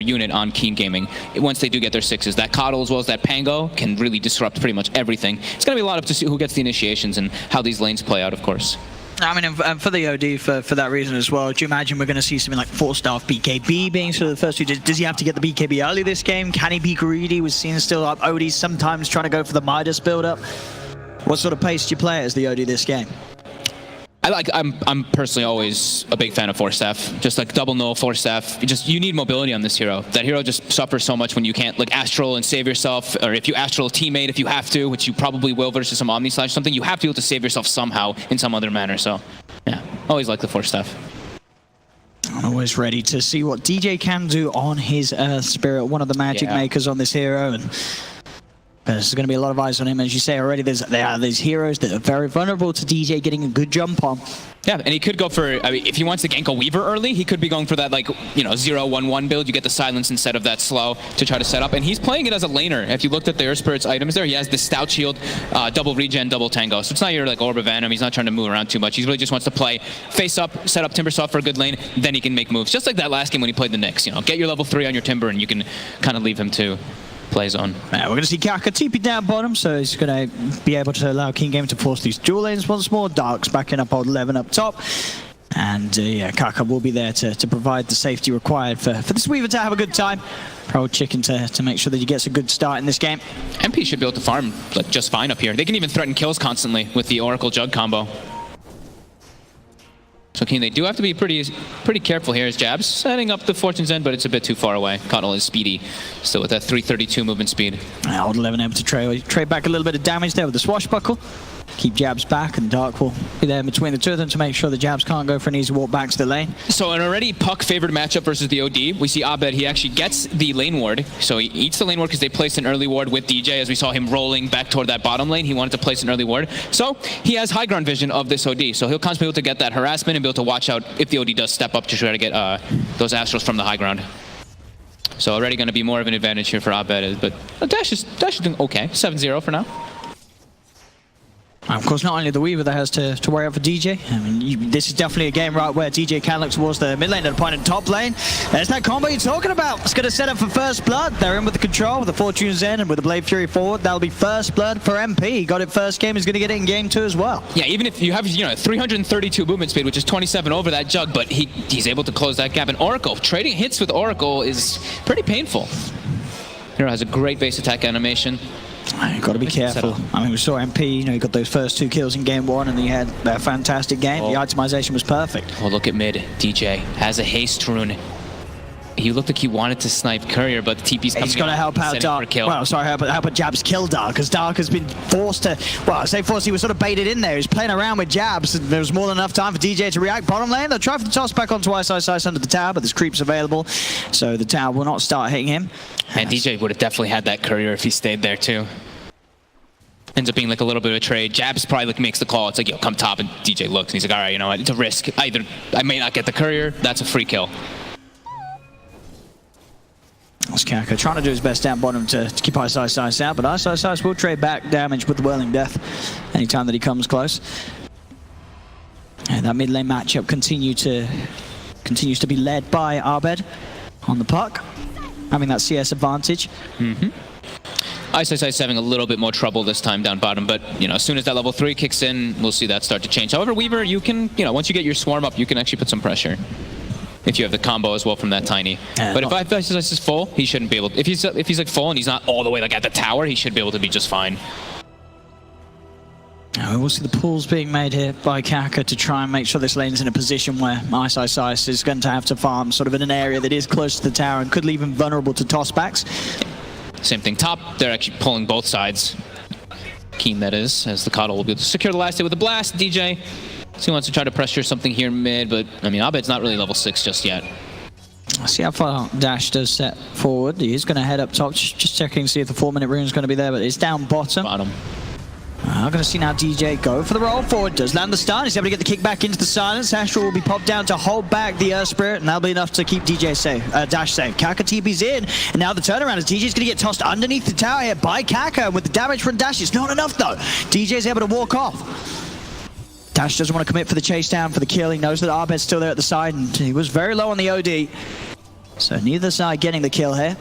unit on Keen Gaming once they do get their 6s. That Coddle as well as that Pango can really disrupt pretty much everything. It's going to be a lot up to see who gets the initiations and how these lanes play out, of course. I mean, and for the OD, for that reason as well, do you imagine we're going to see something like 4-star BKB being sort of the first two? Does he have to get the BKB early this game? Can he be greedy? We've seen still up OD sometimes trying to go for the Midas build-up. What sort of pace do you play as the OD this game? I'm personally always a big fan of 4-staff. Just like double null, 4-staff. You need mobility on this hero. That hero just suffers so much when you can't like astral and save yourself, or if you astral a teammate if you have to, which you probably will versus some Omni Slash or something, you have to be able to save yourself somehow in some other manner. So yeah, always like the 4-staff. I'm always ready to see what DJ can do on his Earth Spirit, one of the magic makers on this hero. And there's going to be a lot of eyes on him, as you say already. There are these heroes that are very vulnerable to DJ getting a good jump on. Yeah, and he could go for, I mean, if he wants to gank a Weaver early, he could be going for that, like, you know, 0-1-1 build. You get the silence instead of that slow to try to set up. And he's playing it as a laner. If you looked at the Earth Spirit's items there, he has the Stout Shield, double regen, double tango. So it's not your, like, Orb of Venom. He's not trying to move around too much. He really just wants to play face up, set up Timbersaw for a good lane, then he can make moves. Just like that last game when he played the Nyx, you know, get your level 3 on your Timber and you can kind of leave him to play zone. We're going to see Kaka TP down bottom, so he's going to be able to allow King Game to force these dual lanes once more. Dark's backing up old 11 up top. And yeah, Kaka will be there to provide the safety required for this Weaver to have a good time. Pro Chicken to make sure that he gets a good start in this game. MP should be able to farm like just fine up here. They can even threaten kills constantly with the Oracle Jug combo. So Keen, they do have to be pretty careful here as Jabs setting up the Fortune's End, but it's a bit too far away. Coddle is speedy, still with that 332 movement speed. Old 11 able to trade back a little bit of damage there with the Swashbuckle. Keep Jabs back, and Dark will be there between the two of them to make sure the Jabs can't go for an easy walk back to the lane. So an already Puck-favored matchup versus the OD. We see Abed, he actually gets the lane ward. So he eats the lane ward because they placed an early ward with DJ. As we saw him rolling back toward that bottom lane, he wanted to place an early ward. So he has high ground vision of this OD. So he'll constantly be able to get that harassment and be able to watch out if the OD does step up to try to get those Astrals from the high ground. So already going to be more of an advantage here for Abed. But Dash is doing okay. 7-0 for now. Of course, not only the Weaver that has to worry out for DJ. I mean, this is definitely a game right where DJ can look towards the mid lane and opponent top lane. There's that combo you're talking about. It's going to set up for first blood. They're in with the control, with the Fortune's End, and with the Blade Fury forward. That'll be first blood for MP. He got it first game. He's going to get it in game 2 as well. Yeah, even if you have, 332 movement speed, which is 27 over that Jug, but he's able to close that gap. And Oracle, trading hits with Oracle is pretty painful. Hero has a great base attack animation. You've got to be careful. I mean, we saw MP, he got those first 2 kills in game 1 and he had that fantastic game. The itemization was perfect. Oh, look at mid. DJ has a haste rune. He looked like he wanted to snipe Courier, but the TP's coming. He's got to help out Dark. Well, sorry, help out Jabs kill Dark, because Dark has been forced to, well, I say forced, he was sort of baited in there. He was playing around with Jabs. There was more than enough time for DJ to react. Bottom lane, they'll try for the toss back onto Ice under the tower, but there's creeps available, so the tower will not start hitting him. And DJ would have definitely had that Courier if he stayed there too. Ends up being like a little bit of a trade. Jabs probably like makes the call. It's like, yo, come top, and DJ looks and he's like, all right, you know what, it's a risk. Either I may not get the Courier, that's a free kill. That's Kaka trying to do his best down bottom to keep Ice out, but Ice will trade back damage with the Whirling Death anytime that he comes close. And that mid lane matchup continues to be led by Abed on the puck, having that CS advantage. Ice having a little bit more trouble this time down bottom, but as soon as that level 3 kicks in, we'll see that start to change. However, Weaver, you can, once you get your swarm up, you can actually put some pressure. If you have the combo as well from that Tiny. But if Ice is full, he shouldn't be able to. If he's like full and he's not all the way like at the tower, he should be able to be just fine. We'll see the pulls being made here by Kaka to try and make sure this lane is in a position where Ice is going to have to farm sort of in an area that is close to the tower and could leave him vulnerable to tossbacks. Same thing top, they're actually pulling both sides. Keen, that is, as the Coddle will be able to secure the last hit with a blast. DJ, so he wants to try to pressure something here mid, but I mean, Abed's not really level 6 just yet. Let's see how far Dash does set forward. He is going to head up top, just checking to see if the 4-minute rune is going to be there, but it's down bottom. I'm going to see now DJ go for the roll forward. Does land the stun. He's able to get the kick back into the silence. Astral will be popped down to hold back the Earth Spirit, and that'll be enough to keep DJ safe. Dash safe. Kaka TP's in, and now the turnaround is DJ's going to get tossed underneath the tower here by Kaka, and with the damage from Dash, it's not enough though. DJ's able to walk off. Dash doesn't want to commit for the chase down, for the kill. He knows that Abed's still there at the side, and he was very low on the OD. So neither side getting the kill here.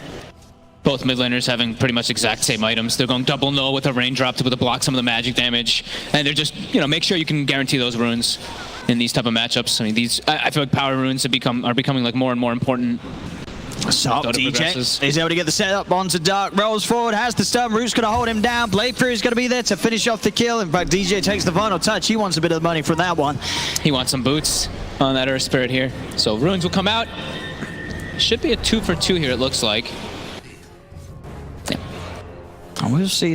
Both mid laners having pretty much exact same items. They're going double null with a raindrop to block some of the magic damage. And they're just, you know, make sure you can guarantee those runes in these type of matchups. I mean, these, I feel like power runes are becoming like more and more important. So DJ is able to get the setup onto Dark, rolls forward, has the stun, Root's going to hold him down, Blade Fury is going to be there to finish off the kill. In fact, DJ takes the final touch, he wants a bit of money from that one. He wants some boots on that Earth Spirit here. So runes will come out. Should be a 2 for 2 here, it looks like. And we'll see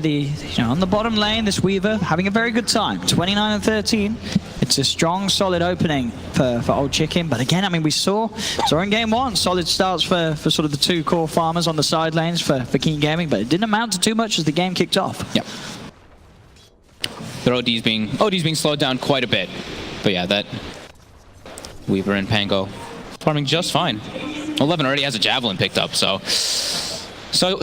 on the bottom lane, this Weaver having a very good time. 29 and 13. It's a strong, solid opening for Old Chicken. But again, I mean, we saw in game one, solid starts for sort of the two core farmers on the side lanes for Keen Gaming, but it didn't amount to too much as the game kicked off. Yep. Their OD's being slowed down quite a bit. But yeah, that Weaver and Pango farming just fine. 11 already has a Javelin picked up, so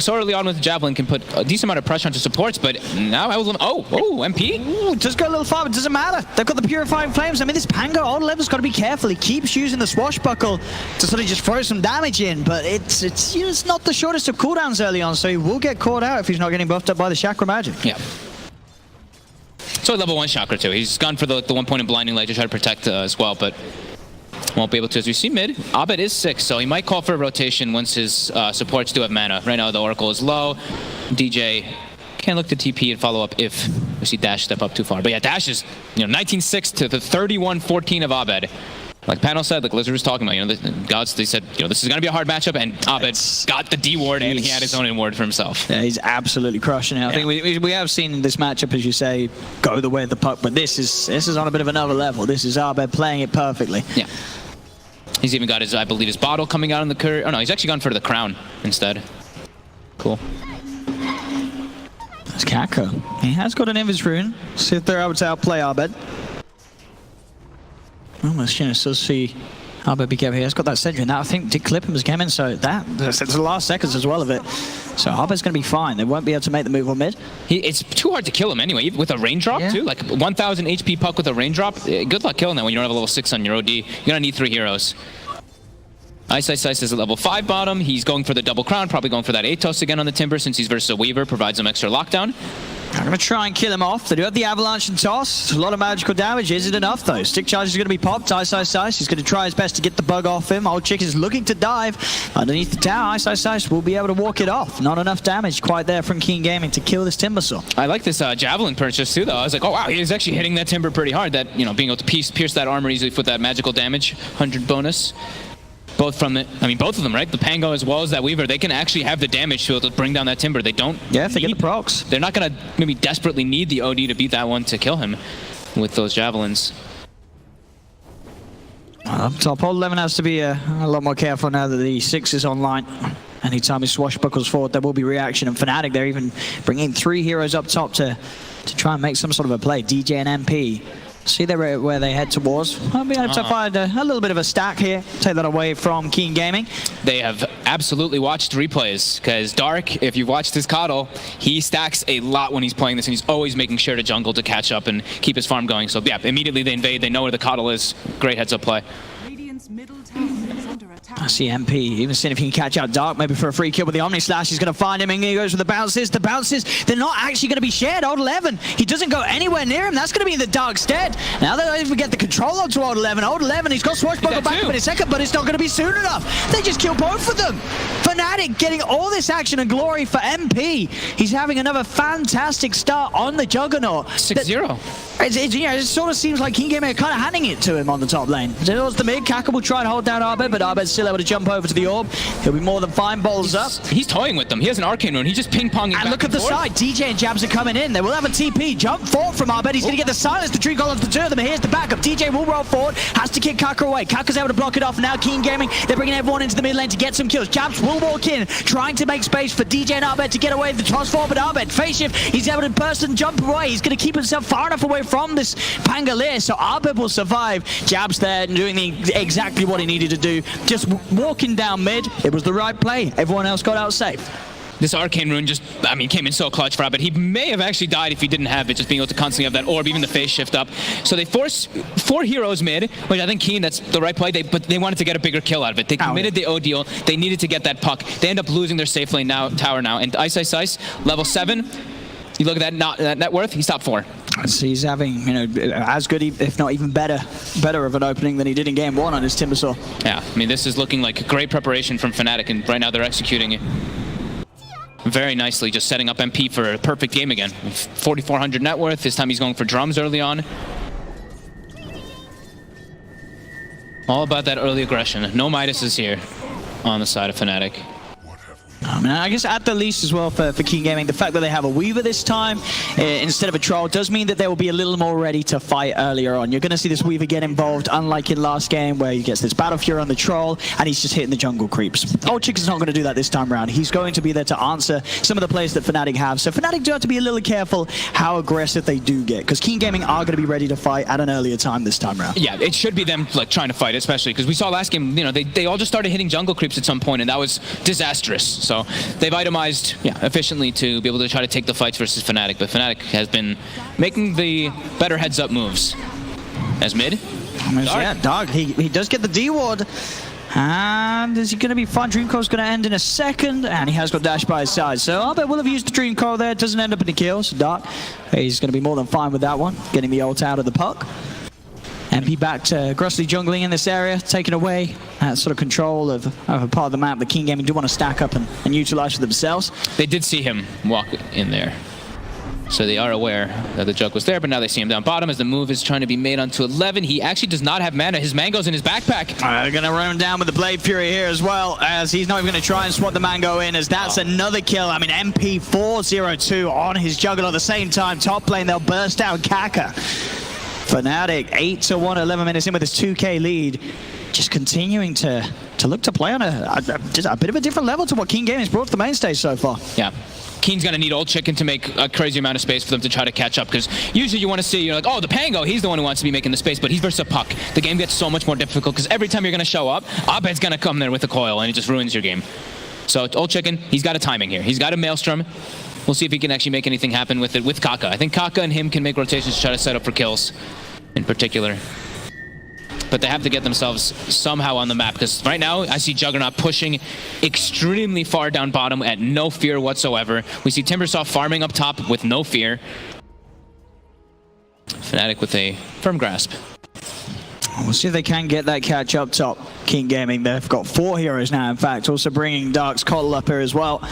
early on with the Javelin can put a decent amount of pressure onto supports, but now MP? Ooh, just go a little far, but it doesn't matter. They've got the Purifying Flames. I mean, this Pango, Old 11's got to be careful. He keeps using the Swashbuckle to sort of just throw some damage in, but it's not the shortest of cooldowns early on, so he will get caught out if he's not getting buffed up by the Chakra Magic. Yeah. So level 1 Chakra too. He's gone for the 1 point in Blinding Light to try to protect as well, but won't be able to. As we see mid, Abed is 6, so he might call for a rotation once his supports do have mana. Right now the Oracle is low. DJ can look to TP and follow up if we see Dash step up too far. But yeah, Dash is 19-6 to the 31-14 of Abed. Like Panel said, like Lizard was talking about, the gods, they said, this is going to be a hard matchup, and Abed got the D ward and he had his own ward for himself. Yeah, he's absolutely crushing it. I think we have seen this matchup, as you say, go the way of the puck, but this is on a bit of another level. This is Abed playing it perfectly. Yeah. He's even got his, I believe, his bottle coming out on the curve. Oh no, he's actually gone for the crown instead. Cool. That's Kako. He has got an Invis rune. See if they're able to outplay Abed. Almost, still see Abed be careful. He has got that Sentry, and that I think did clip him as came in, so that's the last seconds as well of it. So Abed's going to be fine. They won't be able to make the move on mid. It's too hard to kill him anyway, with a raindrop too. Like 1,000 HP puck with a raindrop. Good luck killing that when you don't have a level 6 on your OD. You're going to need 3 heroes. Ice is at level 5 bottom. He's going for the double crown, probably going for that Atos again on the Timber since he's versus a Weaver, provides him extra lockdown. I'm going to try and kill him off. They do have the Avalanche and Toss. A lot of magical damage. Is it enough, though? Stick Charge is going to be popped. Ice. He's going to try his best to get the bug off him. Old Chick is looking to dive underneath the tower. Ice will be able to walk it off. Not enough damage quite there from Keen Gaming to kill this Timbersaw. I like this Javelin purchase, too, though. I was like, oh, wow, he was actually hitting that Timber pretty hard. That, being able to pierce that armor easily with that magical damage. 100 bonus. Both of them, right? The Pango as well as that Weaver, they can actually have the damage to be able to bring down that Timber. They don't. Yeah, if they get the procs. They're not going to maybe desperately need the OD to beat that one to kill him with those Javelins. Up top, Old 11 has to be a lot more careful now that the 6 is online. Anytime he swashbuckles forward, there will be reaction. And Fnatic, they're even bringing 3 heroes up top to try and make some sort of a play. DJ and MP. See where they head towards. I'll be able to find a little bit of a stack here. Take that away from Keen Gaming. They have absolutely watched replays, because Dark, if you've watched his Coddle, he stacks a lot when he's playing this, and he's always making sure to jungle to catch up and keep his farm going. So yeah, immediately they invade. They know where the Coddle is. Great heads up play. I see MP, even seeing if he can catch out Dark, maybe for a free kill with the Omni Slash. He's going to find him, and he goes with the bounces. The bounces, they're not actually going to be shared. Old 11, he doesn't go anywhere near him. That's going to be in the Dark's stead. Now they don't even get the control onto Old 11. Old 11, he's got Swashbuckle back up in a second, but it's not going to be soon enough. They just kill both of them. Fnatic getting all this action and glory for MP. He's having another fantastic start on the Juggernaut. 6-0. It sort of seems like King Gaming are kind of handing it to him on the top lane. Towards the mid, Kaka will try and hold down Abed, but Abed's still able to jump over to the orb. He'll be more than fine, balls up. He's toying with them. He has an arcane rune. He's just ping-ponging back and look at the side. DJ and Jabs are coming in. They will have a TP. Jump forward from Abed. He's going to get the silence. The tree golem to 2 of them. Here's the backup. DJ will roll forward. Has to kick Kaka away. Kaka's able to block it off. And now King Gaming, they're bringing everyone into the mid lane to get some kills. Jabs will walk in, trying to make space for DJ and Abed to get away the toss forward. But Abed, face shift. He's able to burst and jump away. He's going to keep himself far enough away from this Pangolier, so Abed will survive. Jabs there doing exactly what he needed to do. Just walking down mid. It was the right play. Everyone else got out safe. This Arcane Rune just, I mean, came in so clutch for Abed. He may have actually died if he didn't have it, just being able to constantly have that orb, even the phase shift up. So they force 4 heroes mid, which I think Keen, that's the right play, but they wanted to get a bigger kill out of it. They committed the O deal. They needed to get that puck. They end up losing their safe lane tower now. And Ice, level 7. You look at that net worth, he's top 4. So he's having, you know, as good, if not even better of an opening than he did in game 1 on his Timbersaw. Yeah, I mean, this is looking like great preparation from Fnatic, and right now they're executing it very nicely, just setting up MP for a perfect game again. 4,400 net worth. This time he's going for drums early on. All about that early aggression. No Midas is here on the side of Fnatic. I mean, I guess at the least as well for Keen Gaming, the fact that they have a Weaver this time instead of a Troll does mean that they will be a little more ready to fight earlier on. You're going to see this Weaver get involved, unlike in last game where he gets this Battle Fury on the Troll and he's just hitting the jungle creeps. Old Chick is not going to do that this time around. He's going to be there to answer some of the plays that Fnatic have. So Fnatic do have to be a little careful how aggressive they do get, because Keen Gaming are going to be ready to fight at an earlier time this time around. Yeah, it should be them like trying to fight, especially because we saw last game, you know, they all just started hitting jungle creeps at some point, and that was disastrous. So they've itemized efficiently to be able to try to take the fights versus Fnatic, but Fnatic has been making the better heads-up moves. As mid, Dark, he does get the D-Ward. And is he going to be fine? Dreamcore's going to end in a second, and he has got Dash by his side. So Abed will have used the Dreamcore there. It doesn't end up in a kill, so Dark, he's going to be more than fine with that one, getting the ult out of the puck. MP back to aggressively jungling in this area, taking away that sort of control of a part of the map that Keen Gaming do want to stack up and utilize for themselves. They did see him walk in there, so they are aware that the jug was there, but now they see him down bottom as the move is trying to be made onto 11. He actually does not have mana. His mango's in his backpack. They're going to run him down with the Blade Fury here as well, as he's not even going to try and swap the mango in, as that's another kill. I mean, MP 402 on his juggle at the same time. Top lane, they'll burst out Kaka. Fnatic 8-1, 11 minutes in with his 2K lead, just continuing to look to play on a bit of a different level to what Keen Gaming's brought to the main stage so far. Yeah. Keen's going to need Old Chicken to make a crazy amount of space for them to try to catch up, because usually you want to see, you're like, oh, the Pango, he's the one who wants to be making the space, but he's versus a puck. The game gets so much more difficult, because every time you're going to show up, Abed's going to come there with a coil, and it just ruins your game. So Old Chicken, he's got a timing here. He's got a Maelstrom. We'll see if he can actually make anything happen with it with Kaka. I think Kaka and him can make rotations to try to set up for kills in particular. But they have to get themselves somehow on the map, because right now I see Juggernaut pushing extremely far down bottom at no fear whatsoever. We see Timbersaw farming up top with no fear. Fnatic with a firm grasp. We'll see if they can get that catch up top. Keen Gaming, they've got 4 heroes now, in fact, also bringing Dark's Coddle up here as well.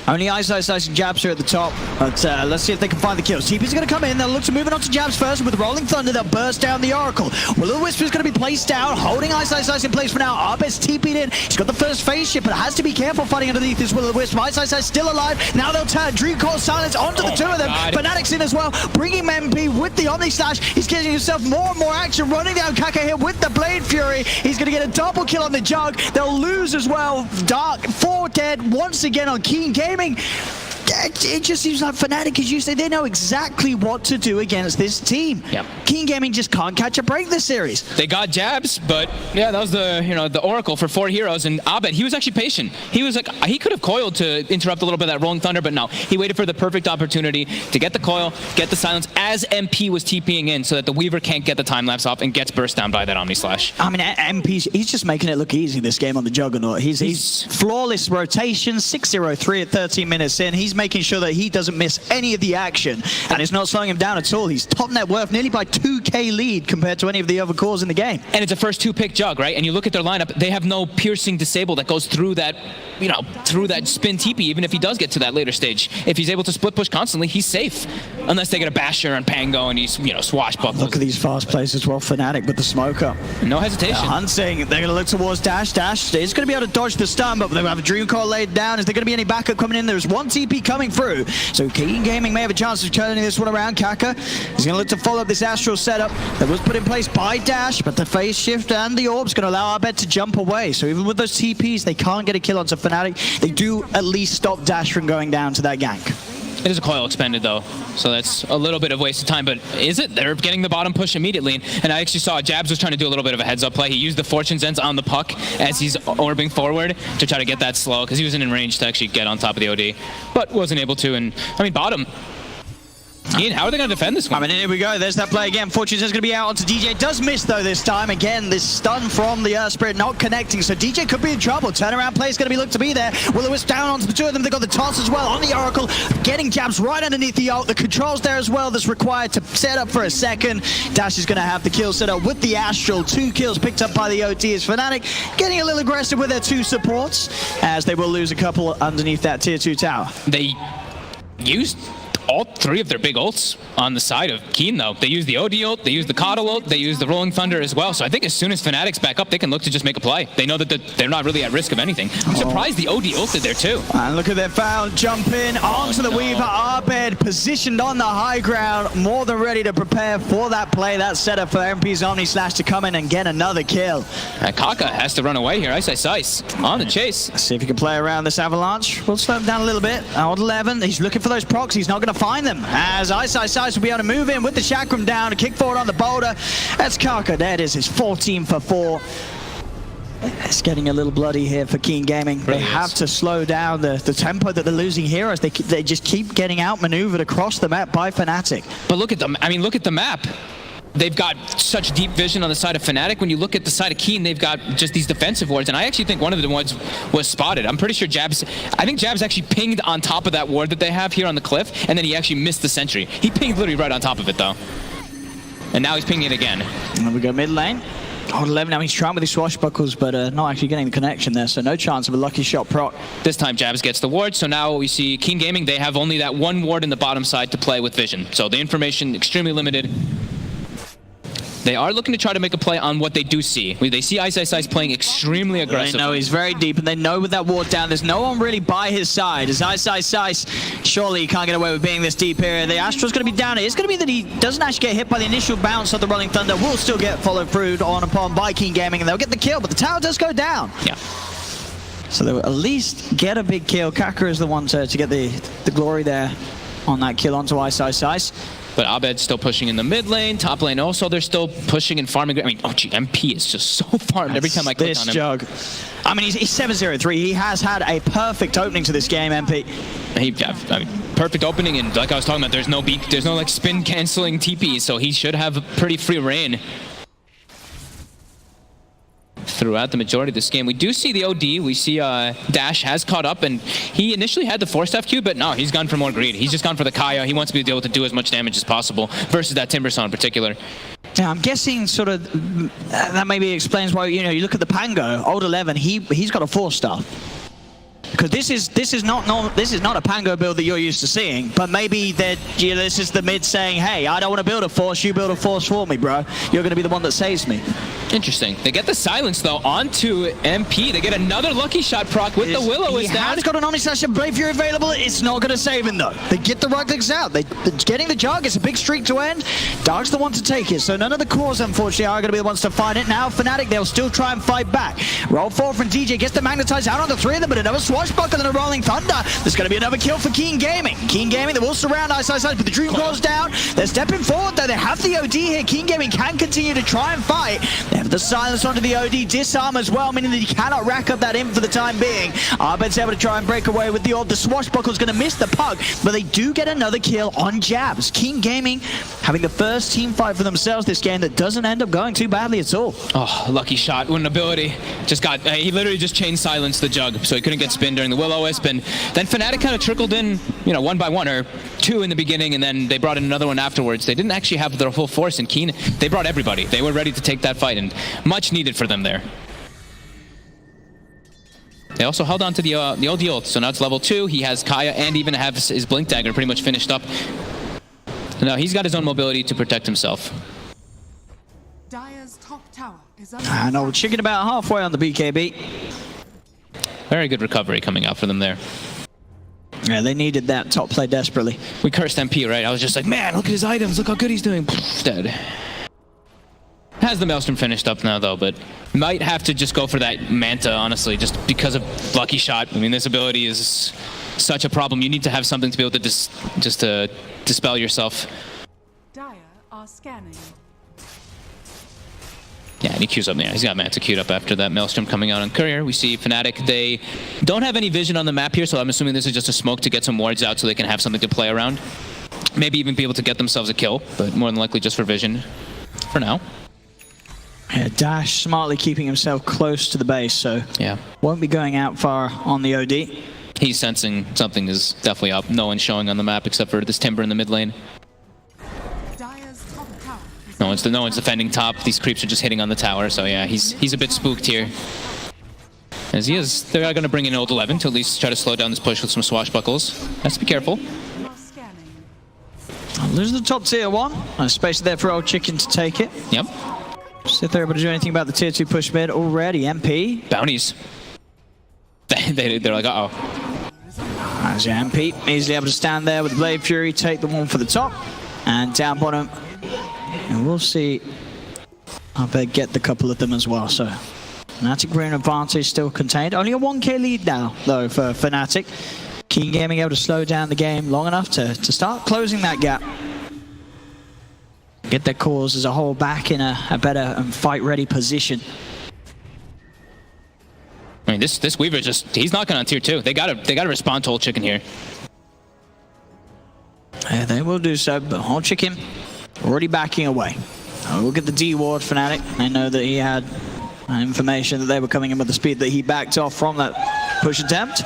Only Ice and Jabs are at the top, but let's see if they can find the kills. TP's going to come in. They'll look to move it on to Jabs first. With Rolling Thunder, they'll burst down the Oracle. Will-O-Wisp is going to be placed down, holding Ice in place for now. Abed's TP'd in. He's got the first phase ship, but has to be careful fighting underneath this Will-O-Wisp. Ice still alive. Now they'll turn Dreamcore Silence onto the 2 of them. Fnatic's in as well, bringing MP with the Omni Slash. He's getting himself more and more action, running down Kaka here with the Blade Fury. He's going to get a double kill on the Jug. They'll lose as well. Dark, 4 dead once again on Keen Gaming. It just seems like Fnatic, as you say, they know exactly what to do against this team. Yep. Keen Gaming just can't catch a break this series. They got Jabs, but yeah, that was the Oracle for 4 heroes, and Abed, he was actually patient. He was like, he could have coiled to interrupt a little bit of that Rolling Thunder, but no. He waited for the perfect opportunity to get the coil, get the silence as MP was TPing in, so that the Weaver can't get the time lapse off and gets burst down by that Omni Slash. I mean, he's just making it look easy this game on the Juggernaut. He's flawless rotation, 6-0-3 at 13 minutes in. He's making sure that he doesn't miss any of the action, and it's not slowing him down at all. He's top net worth, nearly by 2K lead compared to any of the other cores in the game. And it's a first 2-pick Jug, right? And you look at their lineup, they have no piercing disable that goes through that, through that spin TP, even if he does get to that later stage. If he's able to split push constantly, he's safe. Unless they get a Basher and Pango and he's, swashbuckles. Look at these fast plays as well. Fnatic with the smoke up. No hesitation. Hunting, they're going to look towards Dash. Dash is going to be able to dodge the stun, but they have a Dreamcore laid down. Is there going to be any backup coming in? There's 1 TP coming through. So Keen Gaming may have a chance of turning this one around. Kaka is going to look to follow up this Astral setup that was put in place by Dash, but the phase shift and the orb's going to allow Abed to jump away. So even with those TPs, they can't get a kill onto Fnatic. They do at least stop Dash from going down to that gank. It is a coil expended though, so that's a little bit of waste of time, but is it? They're getting the bottom push immediately, and I actually saw Jabs was trying to do a little bit of a heads-up play. He used the Fortune Sense on the puck as he's orbing forward to try to get that slow, because he wasn't in range to actually get on top of the OD, but wasn't able to, and I mean, bottom. Ian, how are they going to defend this one? I mean, here we go. There's that play again. Fortune's going to be out onto DJ. Does miss, though, this time. Again, this stun from the Earth Spirit not connecting, so DJ could be in trouble. Turnaround play is going to be looked to be there. Will-O-Wisp down onto the two of them. They've got the toss as well on the Oracle. Getting Jabs right underneath the ult. The controls there as well that's required to set up for a second. Dash is going to have the kill set up with the Astral. 2 kills picked up by the OT as Fnatic getting a little aggressive with their 2 supports, as they will lose a couple underneath that tier 2 tower. They used all 3 of their big ults on the side of Keen, though. They use the OD ult, they use the Coddle ult, they use the Rolling Thunder as well. So I think as soon as Fnatic's back up, they can look to just make a play. They know that they're not really at risk of anything. I'm surprised the OD ulted there, too. And look at their foul. Jump in onto the Weaver. Abed positioned on the high ground, more than ready to prepare for that play. That setup for MP's Omni Slash to come in and get another kill. And Kaka has to run away here. Ice on the chase. Let's see if he can play around this Avalanche. We'll slow him down a little bit. Odd 11, he's looking for those procs. He's not going to find them, as Ice will be able to move in with the Chakram down, to kick forward on the boulder. That's Kaka. That is his 14 for 4. It's getting a little bloody here for Keen Gaming. They have to slow down the tempo that they're losing here, as they just keep getting outmaneuvered across the map by Fnatic. But look at them. I mean, look at the map. They've got such deep vision on the side of Fnatic. When you look at the side of Keen, they've got just these defensive wards, and I actually think one of the ones was spotted. I'm pretty sure Jabs, I think Jabs actually pinged on top of that ward that they have here on the cliff, and then he actually missed the sentry. He pinged literally right on top of it, though. And now he's pinging it again. And we go mid lane. Odd 11 now, he's trying with his swashbuckles, but not actually getting the connection there, so no chance of a lucky shot proc. This time Jabs gets the ward, so now we see Keen Gaming, they have only that one ward in the bottom side to play with vision. So the information extremely limited. They are looking to try to make a play on what they do see. They see Ice playing extremely aggressive. They know he's very deep, and they know with that ward down, there's no one really by his side. As Ice, surely he can't get away with being this deep here. The Astral's going to be down. It's going to be that he doesn't actually get hit by the initial bounce of the Rolling Thunder. Will still get followed through on upon by Keen Gaming, and they'll get the kill, but the tower does go down. Yeah. So they'll at least get a big kill. Kaka is the one to get the glory there on that kill onto Ice. But Abed's still pushing in the mid lane, top lane also, they're still pushing and farming. I mean, oh gee, MP is just so farmed every time I click on him. Jug. I mean, he's 7-0-3. He has had a perfect opening to this game, MP. I mean, perfect opening, and like I was talking about, there's no beak, there's no like spin canceling TP, so he should have a pretty free reign throughout the majority of this game. We do see the OD. We see Dash has caught up, and he initially had the 4-staff Q, but no, he's gone for more greed. He's just gone for the Kaya. He wants to be able to do as much damage as possible versus that Timbersaw in particular. Yeah, I'm guessing sort of that maybe explains why, you know, you look at the Pango, old 11, he's got a 4-staff. Because this is not a Pango build that you're used to seeing, but maybe that, you know, this is the mid saying, hey, I don't want to build a force, you build a force for me, bro. You're going to be the one that saves me. Interesting. They get the silence though onto MP. They get another lucky shot proc with the Will-O-Wisp down. He's got an Omni Slash and Blade Fury available. It's not going to save him though. They get the right clicks out. They're getting the jug. It's a big streak to end. Dark's the one to take it. So none of the cores, unfortunately, are going to be the ones to find it. Now Fnatic, they'll still try and fight back. Roll forward from DJ. Gets the Magnetize out on the 3 of them, but another swashbuckle and a Rolling Thunder. There's going to be another kill for Keen Gaming. Keen Gaming, they will surround Ice, but the Dream Core's down. They're stepping forward though. They have the OD here. Keen Gaming can continue to try and fight. They have the silence onto the OD. Disarm as well, meaning that he cannot rack up that imp for the time being. Abed's able to try and break away with the ult. The swashbuckle's going to miss the pug, but they do get another kill on Jabs. Keen Gaming having the first team fight for themselves this game that doesn't end up going too badly at all. Oh, lucky shot. With an ability. Just got, he literally just chain silenced the jug, so he couldn't get spin during the Will-O-Wisp, and then Fnatic kind of trickled in, you know, 1 by 1, or 2 in the beginning, and then they brought in another one afterwards. They didn't actually have their full force, and Keen, they brought everybody. They were ready to take that fight, and much needed for them there. They also held on to the OD ult, so now it's level 2. He has Kaya and even have his Blink Dagger pretty much finished up. Now he's got his own mobility to protect himself. Dire's top tower is under I know, chicken about halfway on the BKB. Very good recovery coming out for them there. Yeah, they needed that top play desperately. We cursed MP, right? I was just like, man, look at his items. Look how good he's doing. Dead. Has the Maelstrom finished up now, though, but might have to just go for that Manta, honestly, just because of lucky shot. I mean, this ability is such a problem. You need to have something to be able to just to dispel yourself. Dire are scanning. Yeah, and he queues up there. He's got Manta queued up after that Maelstrom coming out on Courier. We see Fnatic. They don't have any vision on the map here, so I'm assuming this is just a smoke to get some wards out so they can have something to play around. Maybe even be able to get themselves a kill, but more than likely just for vision for now. Yeah, Dash smartly keeping himself close to the base, so yeah, won't be going out far on the OD. He's sensing something is definitely up. No one's showing on the map except for this Timber in the mid lane. Dire's top tower is No one's defending top. These creeps are just hitting on the tower, so yeah, he's a bit spooked here. As he is, they're going to bring in old 11 to at least try to slow down this push with some swashbuckles. Has to be careful. are scanning. Lose the top tier 1. There's space there for Old Chicken to take it. Yep. See if they're able to do anything about the tier 2 push mid already. MP. Bounties. They're like, uh-oh. As MP easily able to stand there with Blade Fury, take the one for the top, and down bottom. And we'll see Abed get the couple of them as well. So Fnatic rune advantage still contained. Only a 1k lead now, though, for Fnatic. Keen Gaming able to slow down the game long enough to start closing that gap. Get their cause as a whole back in a better and fight-ready position. I mean, this Weaver he's knocking on tier 2. They gotta respond to Old Chicken here. Yeah, they will do so, but Old Chicken already backing away. We'll get the D ward Fnatic. They know that he had information that they were coming in with the speed that he backed off from that push attempt.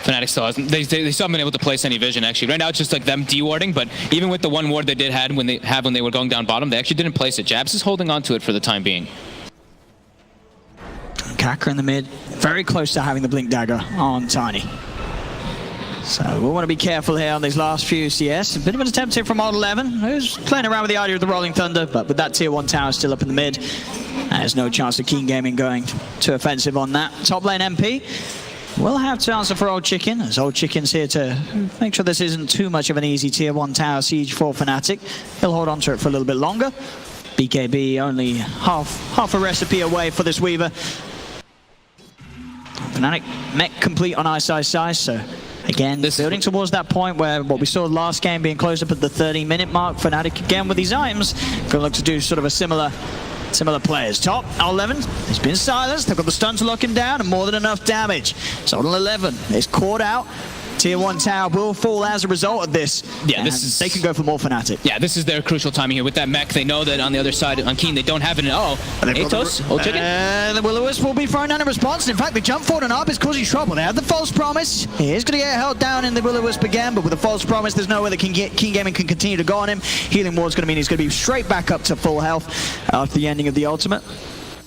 Fnatic still hasn't. They still haven't been able to place any vision, actually. Right now, it's just like them de-warding, but even with the one ward they did have when they were going down bottom, they actually didn't place it. Jabs is holding on to it for the time being. Kaka in the mid, very close to having the Blink Dagger on Tiny. So we'll want to be careful here on these last few CS. A bit of an attempt here from Old 11, who's playing around with the idea of the Rolling Thunder, but with that tier 1 tower still up in the mid, there's no chance of Keen Gaming going too offensive on that. Top lane MP will have to answer for Old Chicken, as Old Chicken's here to make sure this isn't too much of an easy tier 1 tower siege for Fnatic. He'll hold on to it for a little bit longer. BKB only half a recipe away for this Weaver. Fnatic mech complete on Ice, so again, building towards that point where what we saw last game being closed up at the 30-minute mark. Fnatic again with these items going to look to do sort of a similar players. Top, 11 has been silenced. They've got the stun to lock him down and more than enough damage. So 11 is caught out. Tier 1 tower will fall as a result of this. Yeah, they can go for more Fnatic. Yeah, this is their crucial timing here with that mech. They know that on the other side, on Keen, they don't have it. Atos, Old Chicken. The Will-O-Wisp will be thrown down in response. In fact, they jump forward and Abed's causing trouble. They have the false promise. He is going to get held down in the Will-O-Wisp again, but with the false promise, there's no way that Keen Gaming can continue to go on him. Healing ward's going to mean he's going to be straight back up to full health after the ending of the ultimate.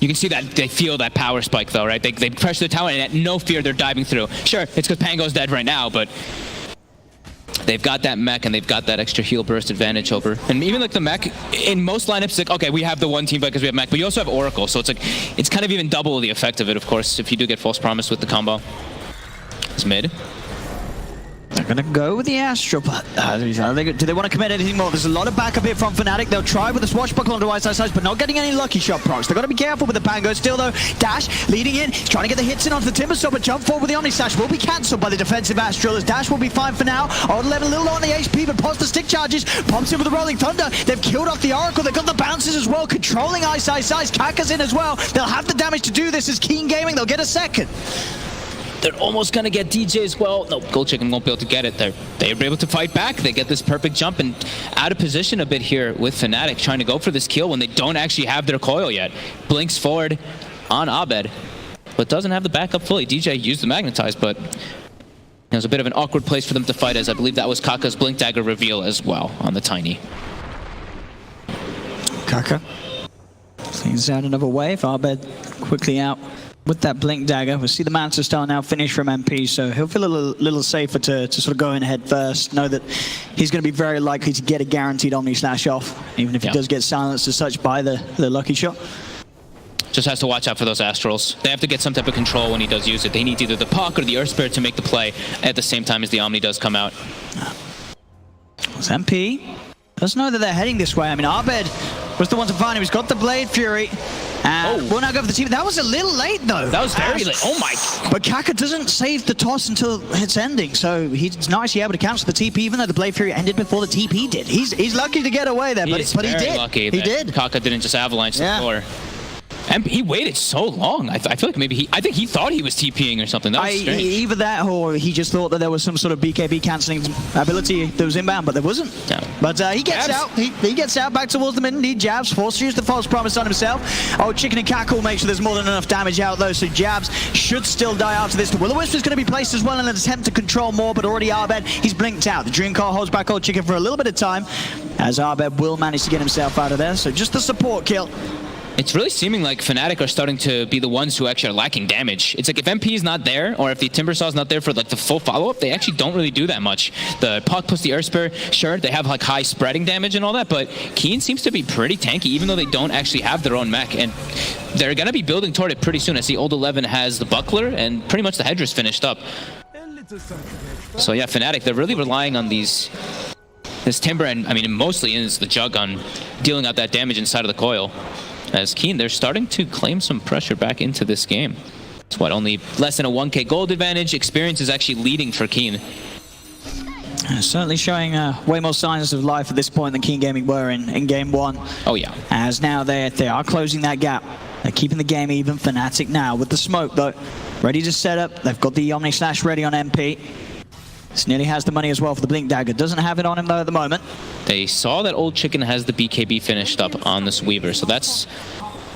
You can see that they feel that power spike, though, right? They pressure the tower, and at no fear, they're diving through. Sure, it's because Pango's dead right now, but they've got that mech, and they've got that extra heal burst advantage over. And even like the mech, in most lineups, it's like, okay, we have the one team because we have mech, but you also have Oracle, so it's like, it's kind of even double the effect of it, of course, if you do get false promise with the combo. It's mid. They're going to go with the Astral, but do they want to commit anything more? There's a lot of backup here from Fnatic. They'll try with the swashbuckle onto Ice, but not getting any lucky shot procs. They've got to be careful with the Pango. Still, though, Dash leading in. He's trying to get the hits in onto the Timber Saw, but jump forward with the Omni Slash will be cancelled by the defensive Astral, as Dash will be fine for now. Old 11 a little low on the HP, but pops the stick charges. Pumps in with the Rolling Thunder. They've killed off the Oracle. They've got the bounces as well, controlling Ice. Kaka's in as well. They'll have the damage to do this as Keen Gaming. They'll get a second. They're almost going to get DJ as well. No, Gold Chicken won't be able to get it. They're able to fight back. They get this perfect jump and out of position a bit here with Fnatic trying to go for this kill when they don't actually have their coil yet. Blinks forward on Abed, but doesn't have the backup fully. DJ used the Magnetize, but it was a bit of an awkward place for them to fight, as I believe that was Kaka's Blink Dagger reveal as well on the Tiny. Kaka cleans out another wave. Abed quickly out with that Blink Dagger. We'll see the Manta Star now finish from MP, so he'll feel a little safer to sort of go in head first, know that he's going to be very likely to get a guaranteed Omni Slash off, even if he does get silenced as such by the lucky shot. Just has to watch out for those Astrals. They have to get some type of control when he does use it. They need either the Puck or the Earth Spirit to make the play at the same time as the Omni does come out. It's MP does know that they're heading this way. I mean, Abed was the one to find him. He's got the Blade Fury. And will now go for the TP. That was a little late, though. That was very late. Oh my. But Kaka doesn't save the toss until it's ending, so he's nicely able to cancel the TP, even though the Blade Fury ended before the TP did. He's lucky to get away there, but he did. Lucky he did. Kaka didn't just avalanche the floor. And he waited so long. I feel like maybe I think he thought he was TPing or something. That was strange. Either that or he just thought that there was some sort of BKB cancelling ability that was inbound, but there wasn't. No. But he gets out. He gets out back towards the mid and he jabs, forced to use the false promise on himself. Oh, Chicken and Kaka will make sure there's more than enough damage out though, so jabs should still die after this. The Will-O-Wisp is going to be placed as well in an attempt to control more, but already Abed, he's blinked out. The Dream Car holds back Old Chicken for a little bit of time, as Abed will manage to get himself out of there, so just the support kill. It's really seeming like Fnatic are starting to be the ones who actually are lacking damage. It's like if MP is not there, or if the Timbersaw is not there for like the full follow-up, they actually don't really do that much. The Puck plus the Earth Spur, sure, they have like high spreading damage and all that, but Keen seems to be pretty tanky, even though they don't actually have their own mech, and they're going to be building toward it pretty soon. I see Old 11 has the Buckler, and pretty much the Hedge finished up. So yeah, Fnatic, they're really relying on this Timber, and I mean, mostly is the Jug on dealing out that damage inside of the coil. As Keen, they're starting to claim some pressure back into this game. It's what, only less than a 1k gold advantage. Experience is actually leading for Keen. Certainly showing way more signs of life at this point than Keen Gaming were in game one. Oh yeah. As now they are closing that gap. They're keeping the game even. Fnatic now with the smoke though, ready to set up. They've got the Omni Slash ready on MP. This nearly has the money as well for the Blink Dagger. Doesn't have it on him though at the moment. They saw that Old Chicken has the BKB finished up on this Weaver, so that's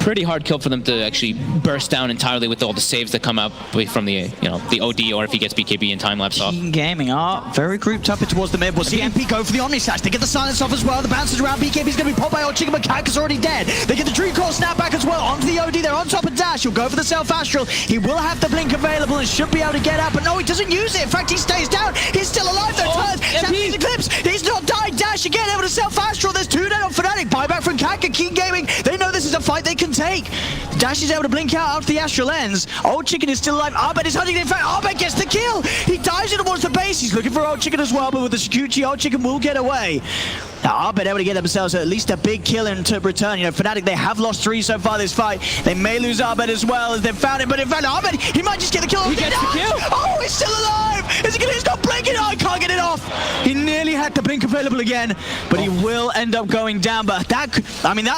pretty hard kill for them to actually burst down entirely with all the saves that come out from the the OD, or if he gets BKB in time lapse off. Keen Gaming are very grouped up towards the mid. We'll see MP go for the Omni Slash. They get the silence off as well. The bounces around. BKB's going to be popped by Old Chicken, but Kaka's already dead. They get the Dream Core snap back as well onto the OD. They're on top of Dash. He'll go for the Self Astral. He will have the Blink available and should be able to get out, but no, he doesn't use it. In fact, he stays down. He's still alive though. Turns. Eclipse. He's not died. Dash again able to Self Astral. There's 2 dead on Fnatic. Buyback from Kaka. Keen Gaming, they know this is a fight they can take. Dash is able to blink out after the Astral ends. Old Chicken is still alive. Abed is hunting. In fact, Abed gets the kill. He dives in towards the base. He's looking for Old Chicken as well, but with the Shukuchi, Old Chicken will get away. Now, Abed able to get themselves at least a big kill into return. Fnatic, they have lost 3 so far this fight. They may lose Abed as well as they've found him, but in fact, Abed, he might just get the kill. He gets the kill. Oh, he's still alive. Is he gonna? He's not blinking. Oh, he can't get it off. He nearly had the blink available again, but he will end up going down. But that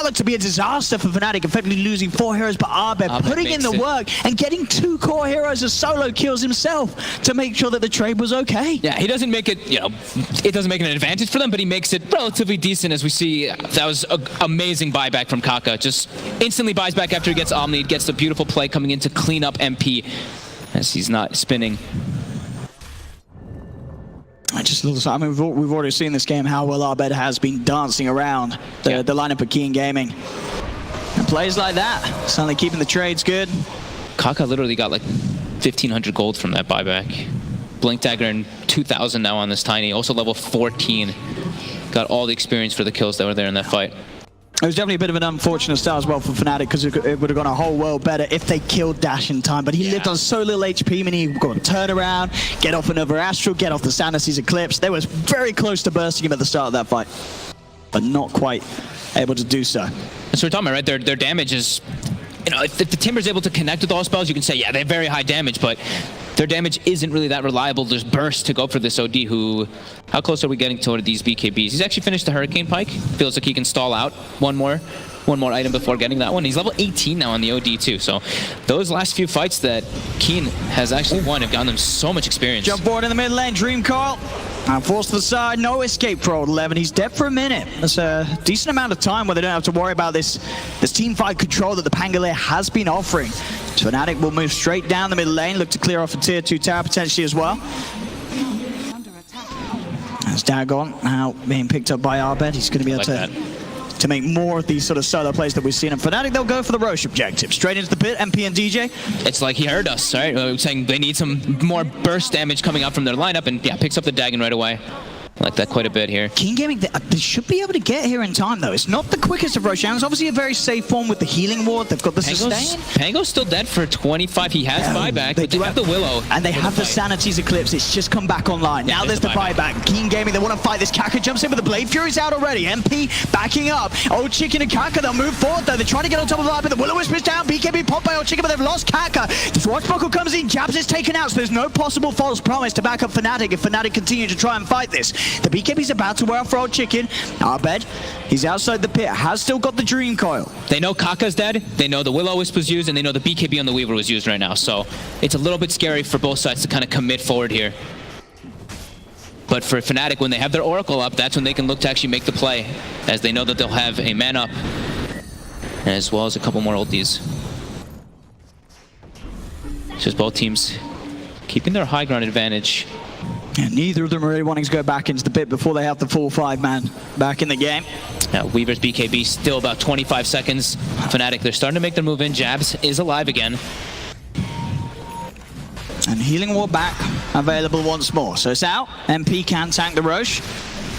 looked to be a disaster for Fnatic, effectively losing 4 heroes, but Abed putting in the work and getting 2 core heroes as solo kills himself to make sure that the trade was okay. Yeah, he doesn't make it, it doesn't make it an advantage for them, but he makes it relatively decent. As we see, that was an amazing buyback from Kaka. Just instantly buys back after he gets Omni, gets the beautiful play coming in to clean up MP as he's not spinning. We've already seen this game how well Abed has been dancing around the lineup of Keen Gaming. And plays like that, suddenly keeping the trades good. Kaka literally got like 1,500 gold from that buyback. Blink Dagger and 2,000 now on this Tiny. Also level 14. Got all the experience for the kills that were there in that fight. It was definitely a bit of an unfortunate start as well for Fnatic, because it would have gone a whole world better if they killed Dash in time. But he lived on so little HP, meaning he got a turnaround, get off another Astral, get off the Sanacy's Eclipse. They was very close to bursting him at the start of that fight, but not quite able to do so. That's what we're talking about, right? Their damage is, if the Timber's able to connect with all spells, you can say, yeah, they have very high damage, but their damage isn't really that reliable. There's burst to go for this OD who... How close are we getting toward these BKBs? He's actually finished the Hurricane Pike. Feels like he can stall out one more item before getting that one. He's level 18 now on the OD too. So those last few fights that Keen has actually won have gotten them so much experience. Jump forward in the mid lane, Dream Call. And forced to the side, no escape for Old 11. He's dead for a minute. That's a decent amount of time where they don't have to worry about this team fight control that the Pangolier has been offering. So Fnatic will move straight down the middle lane, look to clear off a tier 2 tower potentially as well. That's Dagon now being picked up by Abed. He's going to be able to make more of these sort of solo plays that we've seen. And Fnatic, they'll go for the Roche objective. Straight into the pit, MP and DJ. It's like he heard us, right? Saying they need some more burst damage coming out from their lineup, and yeah, picks up the Dagon right away. I like that quite a bit here. King Gaming, they should be able to get here in time, though. It's not the quickest of Roshans. Obviously, a very safe one with the healing ward. They've got the sustain. Pango's still dead for 25. He has buyback, but they have the Willow. And they have the Sanity's Eclipse. It's just come back online. Now there's the buyback. King Gaming, they want to fight this. Kaka jumps in, but the Blade Fury's out already. MP backing up. Old Chicken and Kaka, they'll move forward, though. They're trying to get on top of the line, but the Will-O-Wisp is down. BKB popped by Old Chicken, but they've lost Kaka. The Swashbuckle comes in. Jabs is taken out, so there's no possible false promise to back up Fnatic if Fnatic continue to try and fight this. The BKB's about to wear off for Old Chicken. Abed, he's outside the pit, has still got the Dream Coil. They know Kaka's dead, they know the Will-O-Wisp was used, and they know the BKB on the Weaver was used right now. So it's a little bit scary for both sides to kind of commit forward here. But for Fnatic, when they have their Oracle up, that's when they can look to actually make the play, as they know that they'll have a man up, as well as a couple more ultis. It's just both teams keeping their high ground advantage. And neither of them really wanting to go back into the pit before they have the full 5-man back in the game. Now, Weaver's BKB still about 25 seconds. Fnatic, they're starting to make their move in. Jabs is alive again. And Healing Ward back, available once more. So it's out. MP can tank the Roche.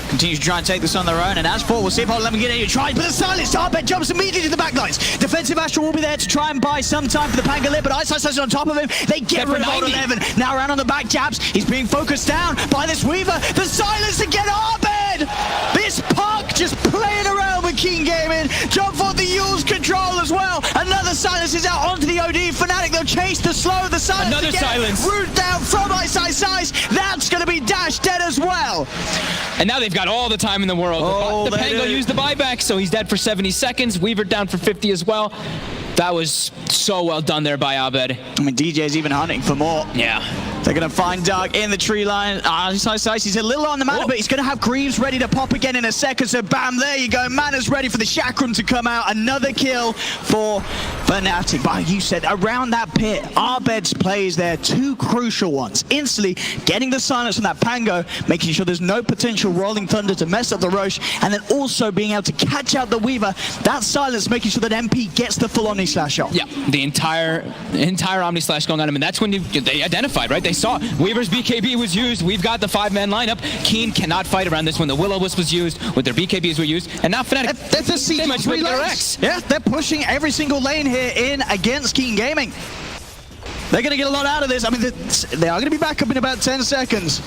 Continues to try and take this on their own, and as for, we'll see if Let me get any tries, but the silence. Abed jumps immediately to the backlines. Defensive Astral will be there to try and buy some time for the Pangolin, but Ice is on top of him. They get rid of Old 11. Now around on the back, Jabs. He's being focused down by this Weaver. The silence again, Abed! This puck just playing around with King Gaming. Jump for the Yule's control as well. Another silence is out onto the OD. Fnatic, they'll chase the slow. The silence another again. Silence. Root down from Ice. That's going to be Dash dead as well. And now they've got all the time in the world. Oh, the Pango used the buyback, so he's dead for 70 seconds. Weaver down for 50 as well. That was so well done there by Abed. I mean, DJ's even hunting for more. Yeah. They're going to find Dark in the tree line. He's a little on the mana, but he's going to have Greaves ready to pop again in a second. So bam, there you go. Mana's ready for the Chakram to come out. Another kill for Fnatic. But you said around that pit, Abed's plays there, two crucial ones. Instantly getting the silence from that Pango, making sure there's no potential Rolling Thunder to mess up the Roche, and then also being able to catch out the Weaver. That silence making sure that MP gets the full Omni Slash off. Yeah, the entire Omni Slash going on him, and that's when they identified, right? They saw Weaver's BKB was used. We've got the 5-man lineup. Keen cannot fight around this when the Will-O-Wisp was used, with their BKBs were used, and now Fnatic, that's a siege of 3 lanes. Yeah, they're pushing every single lane here in against King Gaming. They're going to get a lot out of this. I mean, they are going to be back up in about 10 seconds.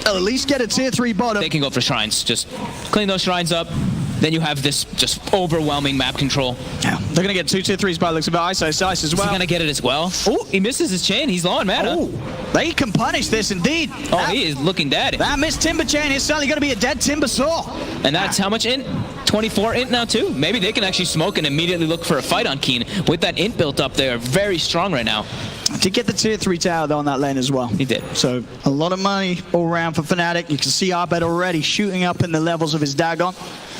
They'll at least get a tier 3 bottom. They can go for shrines. Just clean those shrines up. Then you have this just overwhelming map control. Yeah, they're going to get 2 tier 3s by the looks of it. Ice as well. Is he going to get it as well? Oh, he misses his chain. He's low on mana. Oh, they can punish this indeed. Oh, he is looking dead. That missed Timber Chain is certainly going to be a dead Timber Saw. And that's how much int? 24 int now too? Maybe they can actually smoke and immediately look for a fight on Keen. With that int built up, they are very strong right now. To get the tier 3 tower though on that lane as well. He did. So a lot of money all around for Fnatic. You can see Abed already shooting up in the levels of his Dagon.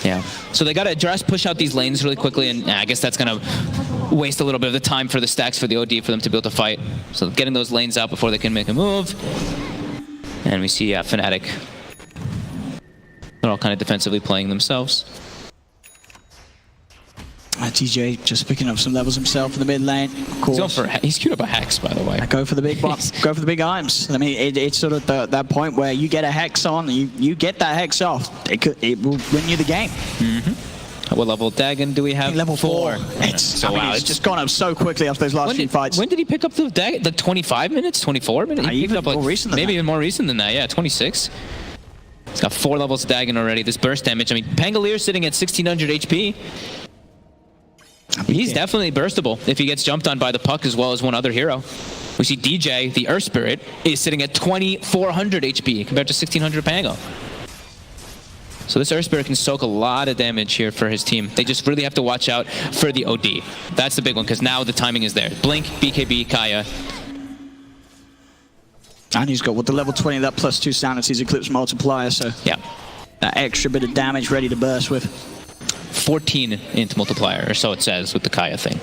Yeah. So they got to push out these lanes really quickly, and I guess that's going to waste a little bit of the time for the stacks for the OD for them to be able to fight. So getting those lanes out before they can make a move. And we see Fnatic. They're all kind of defensively playing themselves. TJ just picking up some levels himself in the mid lane. Of course. He's queued up a Hex, by the way. Go for the big box. Go for the big items. I mean, it's sort of that point where you get a Hex on, you get that Hex off. It will win you the game. Mm-hmm. What level Dagon do we have? Level 4. It's just gone up so quickly after those last few fights. When did he pick up the Dagon? Like 25 minutes? 24 minutes? He picked up like more recent than maybe even more recent than that. Yeah, 26. He's got 4 levels of Dagon already. This burst damage. I mean, Pangolier sitting at 1600 HP. He's definitely burstable if he gets jumped on by the puck as well as one other hero. We see DJ, the Earth Spirit, is sitting at 2400 HP compared to 1600 Pango. So this Earth Spirit can soak a lot of damage here for his team. They just really have to watch out for the OD. That's the big one, because now the timing is there. Blink, BKB, Kaya. And he's got the level 20, that plus 2 Sanity's Eclipse multiplier, so yeah, that extra bit of damage ready to burst with. 14 int multiplier, or so it says with the Kaya thing.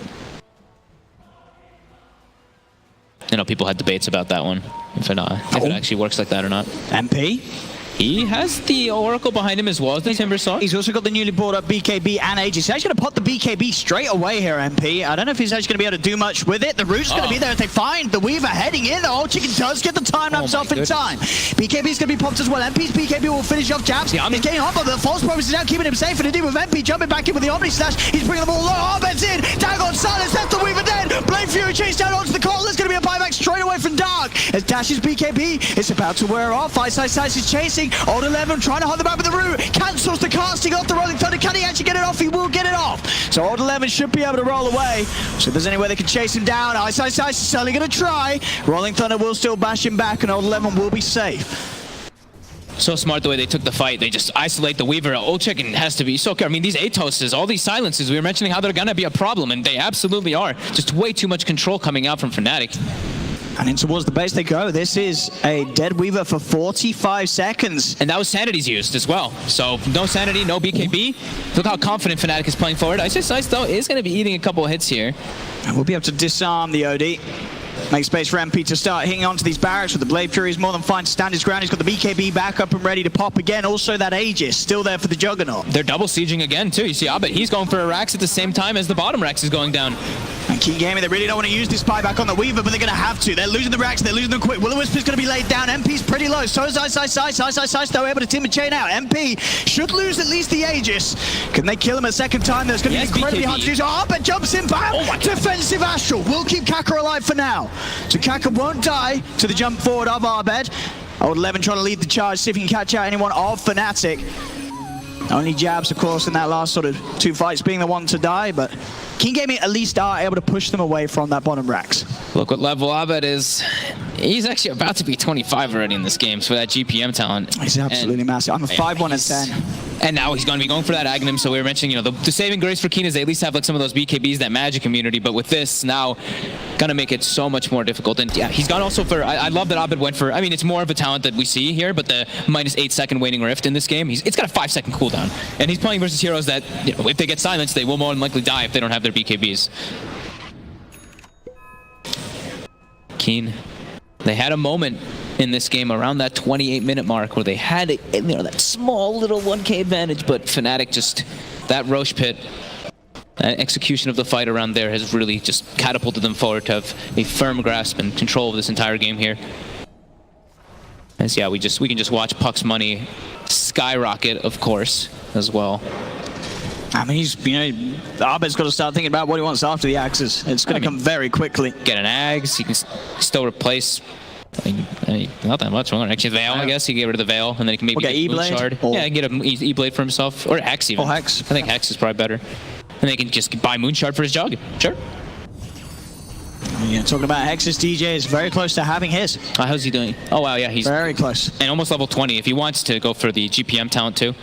I know people had debates about that one, if it actually works like that or not. MP He has the Oracle behind him as well as the Timbersaw. He's also got the newly bought up BKB and Aegis. He's actually going to pop the BKB straight away here, MP. I don't know if he's actually going to be able to do much with it. The root's going to be there if they find the Weaver heading in. The old chicken does get the time lapse off in time. BKB's going to be popped as well. MP's BKB will finish off jabs. He's getting off, but the false promise is out, keeping him safe. And indeed with MP jumping back in with the Omni Slash. He's bringing them all low. Abed's in. Dagon silence. That's the Weaver dead. Blade Fury chased down onto the Colt. There's going to be a buyback straight away from Dark. As Dash's BKB is about to wear off. Ice is chasing. Old 11 trying to hold the back with the root. Cancels the casting off the Rolling Thunder. Can he actually get it off? He will get it off. So Old 11 should be able to roll away. So if there's any way they can chase him down, Ice is certainly going to try. Rolling Thunder will still bash him back, and Old 11 will be safe. So smart the way they took the fight. They just isolate the Weaver. Old Chicken has to be so careful. I mean, these Atoses, all these silences, we were mentioning how they're going to be a problem, and they absolutely are. Just way too much control coming out from Fnatic. And in towards the base they go. This is a dead Weaver for 45 seconds. And that was Sanity's used as well. So no Sanity, no BKB. Look how confident Fnatic is playing forward. Ice, though, is going to be eating a couple of hits here. And we'll be able to disarm the OD. Make space for MP to start hitting onto these barracks with the Blade Fury. Is more than fine to stand his ground. He's got the BKB back up and ready to pop again. Also that Aegis still there for the Juggernaut. They're double sieging again too. You see Abed, he's going for a Rax at the same time as the bottom Rax is going down. And King Gaming, they really don't want to use this spy back on the Weaver, but they're going to have to. They're losing the Rax, they're losing them quick. Will-O-Wisp is going to be laid down. MP's pretty low. So is Ice, though, able to team a chain out. MP should lose at least the Aegis. Can they kill him a second time? There's going to be incredibly hard to do. So Abed jumps in back. Defensive Astral will keep Kaka alive for now. So Kaka won't die to the jump forward of Abed. Old 11 trying to lead the charge, see if he can catch out anyone of Fnatic. Only jabs, of course, in that last sort of two fights being the one to die, but King Gaming at least are able to push them away from that bottom Rax. Look what level Abed is. He's actually about to be 25 already in this game, so that GPM talent. He's absolutely massive. I'm a 5-1 and 10. And now he's going to be going for that Aghanim, so we were mentioning, you know, the saving grace for Keen is they at least have like some of those BKBs, that magic immunity, but with this now, gonna make it so much more difficult. And yeah, he's gone also for, I love that Abed went for, I mean, it's more of a talent that we see here, but the -8 second waning rift in this game, it's got a 5-second cooldown. And he's playing versus heroes that, you know, if they get silenced, they will more than likely die if they don't have their BKBs. Keen, they had a moment in this game around that 28-minute mark where they had, you know, that small little 1k advantage, but Fnatic just, that Roche pit, that execution of the fight around there has really just catapulted them forward to have a firm grasp and control of this entire game here. As yeah, we can just watch Puck's money skyrocket, of course, as well. I mean, Abed's got to start thinking about what he wants after the axes. It's going to come very quickly. Get an Ags, he can still replace, I mean, not that much more. Actually, Veil, I guess. He can get rid of the Veil, and then he can maybe get E-Blade. Yeah, he can get an E-Blade for himself. Or Hex, even. Or Hex. I think Hex is probably better. And they can just buy Moonshard for his jug. Sure. Yeah, talking about Hex's, DJ is very close to having his. How's he doing? Oh, wow, yeah, he's very close. And almost level 20 if he wants to go for the GPM talent, too.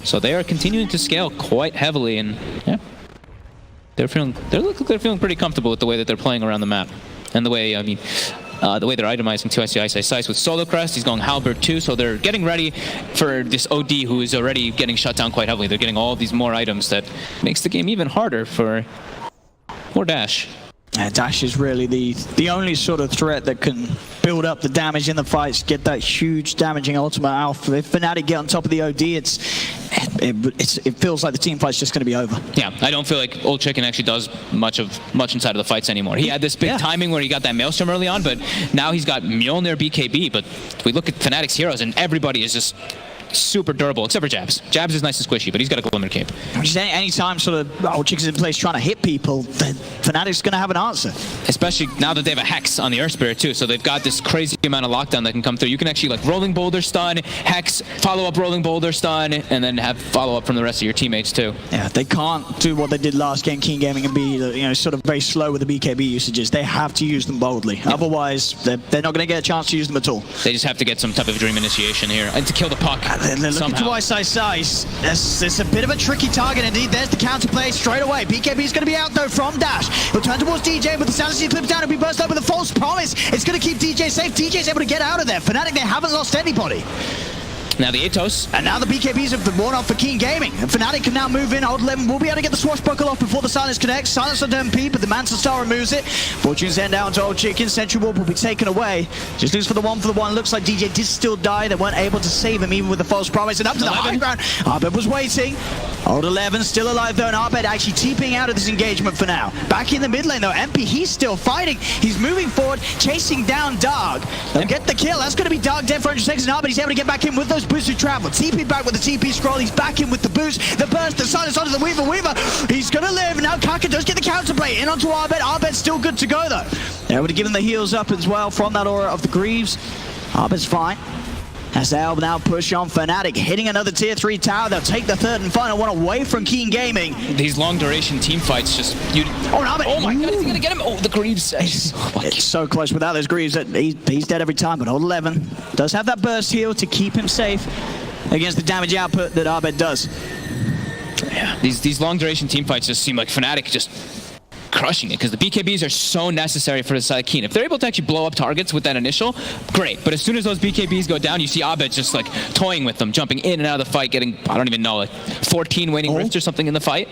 So they are continuing to scale quite heavily, and yeah, they're feeling pretty comfortable with the way that they're playing around the map, and the way, I mean, the way they're itemizing too. I see Ice with Solo Crest. He's going Halberd too, so they're getting ready for this OD who is already getting shut down quite heavily. They're getting all these more items that makes the game even harder for Dash. Dash is really the only sort of threat that can build up the damage in the fights, get that huge damaging ultimate alpha. If Fnatic get on top of the OD, it feels like the team fight's just going to be over. Yeah, I don't feel like Old Chicken actually does much inside of the fights anymore. He had this big timing where he got that Maelstrom early on, but now he's got Mjolnir BKB. But we look at Fnatic's heroes, and everybody is just super durable, except for Jabs. Jabs is nice and squishy, but he's got a Glimmer Cape. Anytime sort of Old Chicken's in place trying to hit people, then Fnatic's going to have an answer. Especially now that they have a Hex on the Earth Spirit too, so they've got this crazy amount of lockdown that can come through. You can actually like Rolling Boulder stun, Hex, follow up Rolling Boulder stun, and then have follow up from the rest of your teammates too. Yeah, they can't do what they did last game, King Gaming, and be sort of very slow with the BKB usages. They have to use them boldly. Yeah. Otherwise, they're not going to get a chance to use them at all. They just have to get some type of Dream Initiation here and to kill the Puck. Somehow. Ice. It's a bit of a tricky target indeed. There's the counterplay straight away. BKB's going to be out though from Dash. He'll turn towards DJ, but the Sanity clips down and be burst up with a false promise. It's going to keep DJ safe. DJ's able to get out of there. Fnatic, they haven't lost anybody. Now the Atos. And now the BKBs have been worn off for Keen Gaming. And Fnatic can now move in. Old 11 will be able to get the swashbuckle off before the silence connects. Silence on MP, but the Manta Star removes it. Fortune's end down to Old Chicken. Sentry Warp will be taken away. Just lose for the one. Looks like DJ did still die. They weren't able to save him even with the false promise. And up to the high ground. Abed was waiting. Old 11 still alive though, and Abed actually TPing out of this engagement for now. Back in the mid lane though, MP, he's still fighting. He's moving forward, chasing down Dark. They'll get the kill. That's going to be Dark dead for 100 seconds, and Abed he's able to get back in with those boosted travel. TP back with the TP scroll. He's back in with the boost, the burst, the silence onto the Weaver. He's going to live. Now Kaka does get the counterplay in onto Abed. Abed's still good to go though. They're able to give him the heals up as well from that aura of the Greaves. Abed's fine. As they'll now push on Fnatic, hitting another tier 3 tower. They'll take the third and final one away from Keen Gaming. These long duration team fights just... Oh my god, is he going to get him? Oh, the Greaves. It's so close without those Greaves that he's dead every time. But Old 11 does have that burst heal to keep him safe against the damage output that Abed does. Yeah, these long duration team fights just seem like Fnatic just crushing it, because the BKBs are so necessary for the side Keen. If they're able to actually blow up targets with that initial, great. But as soon as those BKBs go down, you see Abed just like toying with them, jumping in and out of the fight, getting, I don't even know, like 14 waning rifts or something in the fight.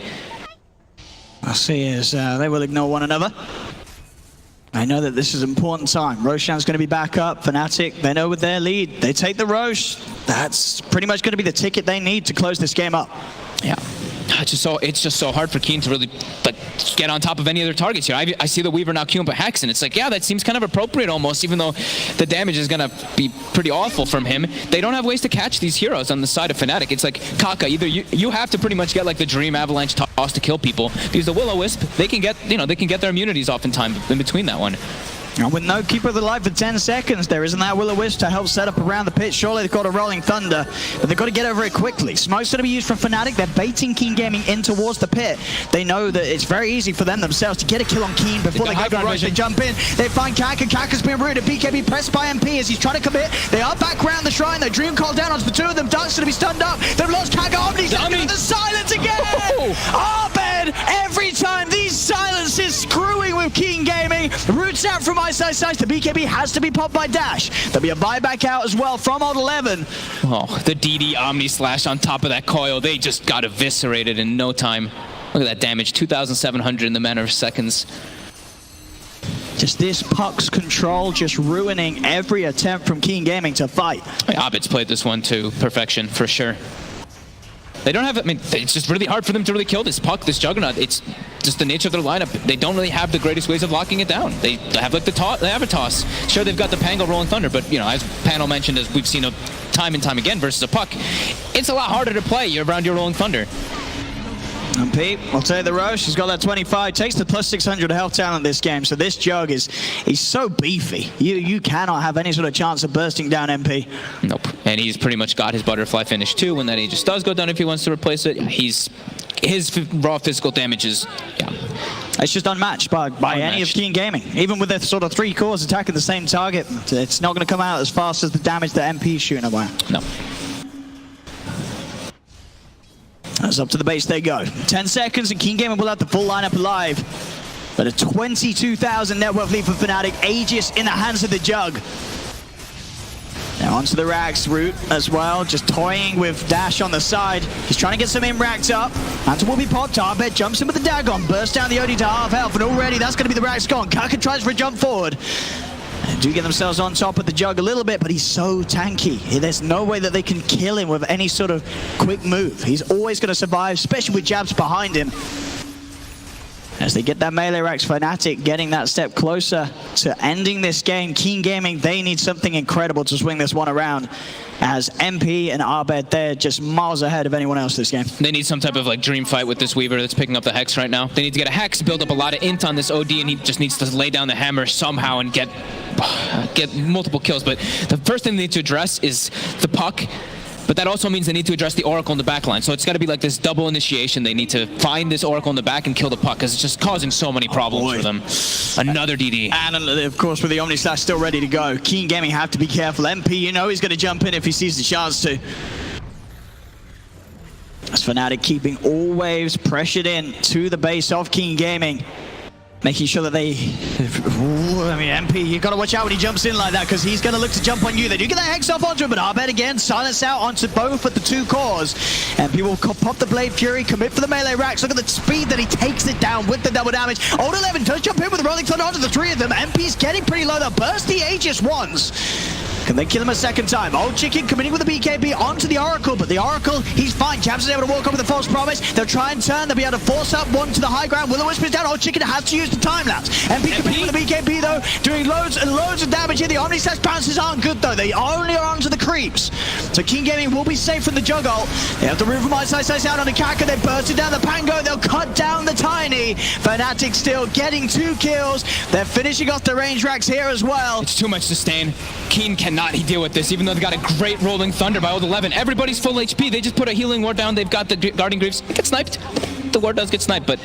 I see as they will ignore one another. I know that this is an important time. Roshan's going to be back up. Fnatic, they know with their lead, they take the Rosh. That's pretty much going to be the ticket they need to close this game up. Yeah. It's just so hard for Keen to really like get on top of any other targets here. I see the Weaver now queuing but Hex, and it's like, yeah, that seems kind of appropriate almost, even though the damage is gonna be pretty awful from him. They don't have ways to catch these heroes on the side of Fnatic. It's like Kaka, either you have to pretty much get like the Dream Avalanche toss to kill people, because the Will-O-Wisp, they can get their immunities off in time in between that one. And with no Keeper of the Light for 10 seconds, there isn't that Will-O-Wisp to help set up around the pit. Surely they've got a Rolling Thunder, but they've got to get over it quickly. Smoke's going to be used from Fnatic. They're baiting Keen Gaming in towards the pit. They know that it's very easy for them themselves to get a kill on Keen before they go for rush. They jump in. They find Kaka. Kaka's been rooted. BKB pressed by MP as he's trying to commit. They are back around the shrine. Their Dream call down onto the two of them. Dark's going to be stunned up. They've lost Kaka. Omni's going to get the silence again. Abed, every time these silences screwing with Keen Gaming. Roots out from Ice. The BKB has to be popped by Dash. There'll be a buyback out as well from Old 11. Oh, the DD Omni Slash on top of that coil. They just got eviscerated in no time. Look at that damage, 2,700 in the matter of seconds. Just this Puck's control just ruining every attempt from Keen Gaming to fight. Abed's played this one to perfection, for sure. They don't have, I mean, it's just really hard for them to really kill this Puck, this Juggernaut. It's just the nature of their lineup. They don't really have the greatest ways of locking it down. They have like they have a toss. Sure, they've got the Pango Rolling Thunder, but you know, as Panel mentioned, as we've seen time and time again versus a Puck, it's a lot harder to play around your Rolling Thunder. And Pete, I'll tell you the Roche, he's got that 25, takes the plus 600 health talent this game, so this Jug he's so beefy. You cannot have any sort of chance of bursting down MP. Nope, and he's pretty much got his butterfly finish too. When that Aegis does go down, if he wants to replace it, his raw physical damage is, yeah. It's just unmatched by any of Keen Gaming. Even with their sort of 3 cores attacking the same target, it's not going to come out as fast as the damage that MP is shooting away. No. That's up to the base they go. 10 seconds and Keen Gaming will have the full lineup alive. But a 22,000 net worth lead for Fnatic. Aegis in the hands of the Jug. Now onto the Rags route as well. Just toying with Dash on the side. He's trying to get some racked up. Hunter will be popped. Abed jumps in with the Dagon. Bursts down the OD to half health. And already that's going to be the Rags gone. Kaka tries for a jump forward. They do get themselves on top of the Jug a little bit, but he's so tanky. There's no way that they can kill him with any sort of quick move. He's always going to survive, especially with jabs behind him. As they get that melee racks, Fnatic getting that step closer to ending this game. Keen Gaming, they need something incredible to swing this one around. As MP and Abed, they're just miles ahead of anyone else this game. They need some type of like dream fight with this Weaver that's picking up the Hex right now. They need to get a Hex, build up a lot of int on this OD, and he just needs to lay down the hammer somehow and get multiple kills. But the first thing they need to address is the Puck. But that also means they need to address the Oracle in the backline. So it's got to be like this double initiation. They need to find this Oracle in the back and kill the Puck, because it's just causing so many problems for them. Another DD. And of course, with the Omni Slash still ready to go, Keen Gaming have to be careful. MP, you know he's going to jump in if he sees the chance to. As Fnatic keeping all waves pressured in to the base of Keen Gaming. making sure that they... I mean, MP, you got to watch out when he jumps in like that, because he's going to look to jump on you. They do get that Hex off onto him, but Abed again, silence out onto both of the two cores. MP will pop the Blade Fury, commit for the melee racks. Look at the speed that he takes it down with the double damage. Old 11 does jump in with the Rolling Thunder onto the three of them. MP's getting pretty low. They'll burst the Aegis once. Can they kill him a second time? Old Chicken committing with the BKB onto the Oracle, but the Oracle, he's fine. Jabs is able to walk over the false promise. They'll try and turn. They'll be able to force up one to the high ground. Will-O-Wisp is down. Old Chicken has to use the time lapse. MP committing with the BKB though, doing loads and loads of damage here. The Omni Slash bounces aren't good though. They only are onto the creeps. So King Gaming will be safe from the Juggle. They have the Roof of My Slice out on the Kaka. They burst it down the Pango. They'll cut down the Tiny. Fnatic still getting 2 kills. They're finishing off the range racks here as well. It's too much sustain. Keen cannot deal with this, even though they got a great Rolling Thunder by Old 11. Everybody's full HP. They just put a healing ward down. They've got the Guardian Greaves. It gets sniped. The ward does get sniped, but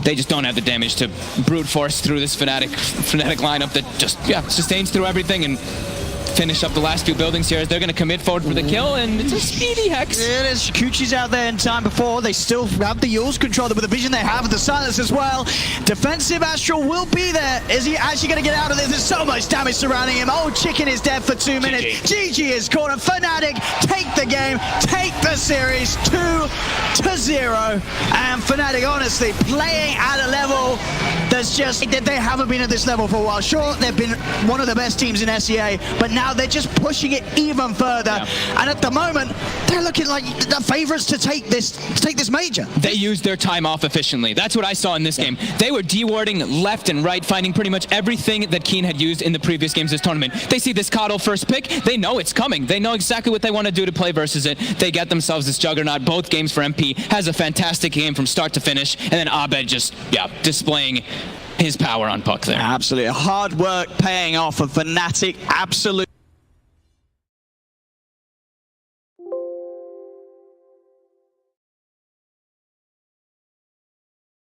they just don't have the damage to brute force through this Fnatic lineup that just, sustains through everything and finish up the last few buildings here as they're going to commit forward for the kill, and it's a speedy Hex. It is. Shikuchi's out there in time before. They still have the Yules control with the vision they have with the silence as well. Defensive Astral will be there. Is he actually going to get out of this? There's so much damage surrounding him. Old Chicken is dead for 2 minutes. GG is caught, and Fnatic take the game, take the series 2-0. And Fnatic, honestly, playing at a level that's just, they haven't been at this level for a while. Sure, they've been one of the best teams in SEA, but now they're just pushing it even further. And at the moment, they're looking like the favorites to take this major. They used their time off efficiently. That's what I saw in this game. They were dewarding left and right, finding pretty much everything that Keen had used in the previous games of this tournament. They see this Coddle first pick. They know it's coming. They know exactly what they want to do to play versus it. They get themselves this Juggernaut. Both games for MP. Has a fantastic game from start to finish. And then Abed just, displaying his power on puck there. Absolutely. Hard work paying off for Fnatic. Absolutely.